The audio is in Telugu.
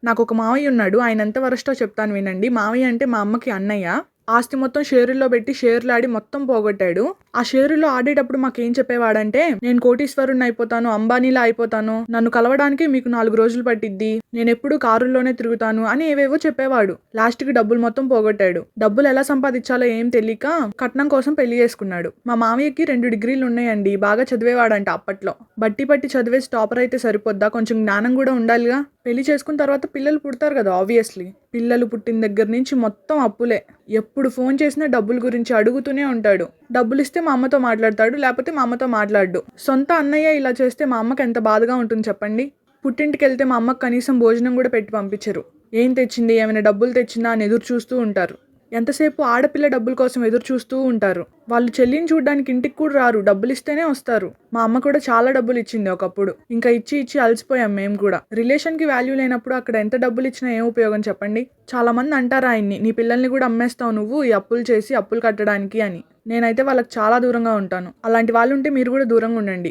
నాకొక మావయ్య ఉన్నాడు. ఆయన ఎంత వరస్టో చెప్తాను వినండి. మావయ్య అంటే మా అమ్మకి అన్నయ్య. ఆస్తి మొత్తం షేరుల్లో పెట్టి షేర్లాడి మొత్తం పోగొట్టాడు. ఆ షేరులో ఆడేటప్పుడు మాకేం చెప్పేవాడంటే, నేను కోటీశ్వరుడిని అయిపోతాను, అంబానీలా అయిపోతాను, నన్ను కలవడానికి మీకు 4 రోజులు పట్టిద్ది, నేనెప్పుడు కారుల్లోనే తిరుగుతాను అని ఏవేవో చెప్పేవాడు. లాస్ట్‌కి డబ్బులు మొత్తం పోగొట్టాడు. డబ్బులు ఎలా సంపాదించాలో ఏం తెలీక కట్నం కోసం పెళ్లి చేసుకున్నాడు. మా మావయ్యకి 2 డిగ్రీలు ఉన్నాయండి. బాగా చదివేవాడంట అప్పట్లో. బట్టి పట్టి చదివేసి టాపర్ అయితే సరిపోద్దా? కొంచెం జ్ఞానం కూడా ఉండాలిగా. పెళ్లి చేసుకున్న తర్వాత పిల్లలు పుడతారు కదా ఆబ్వియస్లీ. పిల్లలు పుట్టిన దగ్గర నుంచి మొత్తం అప్పులే. ఎప్పుడు ఫోన్ చేసినా డబ్బుల గురించి అడుగుతూనే ఉంటాడు. డబ్బులిస్తే మా అమ్మతో మాట్లాడతాడు, లేకపోతే మా అమ్మతో మాట్లాడు. సొంత అన్నయ్య ఇలా చేస్తే మా అమ్మకి ఎంత బాధగా ఉంటుంది చెప్పండి. పుట్టింటికెళ్తే మా అమ్మకి కనీసం భోజనం కూడా పెట్టి పంపించరు. ఏం తెచ్చింది, ఏమైనా డబ్బులు తెచ్చిందా అని ఎదురు చూస్తూ ఉంటారు. ఎంతసేపు ఆడపిల్ల డబ్బుల కోసం ఎదురు చూస్తూ ఉంటారు. వాళ్ళు చెల్లిని చూడ్డానికి ఇంటికి కూడా రారు, డబ్బులు ఇస్తేనే వస్తారు. మా అమ్మ కూడా చాలా డబ్బులు ఇచ్చింది ఒకప్పుడు. ఇంకా ఇచ్చి ఇచ్చి అలసిపోయాం మేము కూడా. రిలేషన్కి వాల్యూ లేనప్పుడు అక్కడ ఎంత డబ్బులు ఇచ్చినా ఏం ఉపయోగం చెప్పండి. చాలా మంది అంటారు ఆయన్ని, నీ పిల్లల్ని కూడా అమ్మేస్తావు నువ్వు ఈ అప్పులు చేసి అప్పులు కట్టడానికి అని. నేనైతే వాళ్ళకి చాలా దూరంగా ఉంటాను. అలాంటి వాళ్ళు ఉంటే మీరు కూడా దూరంగా ఉండండి.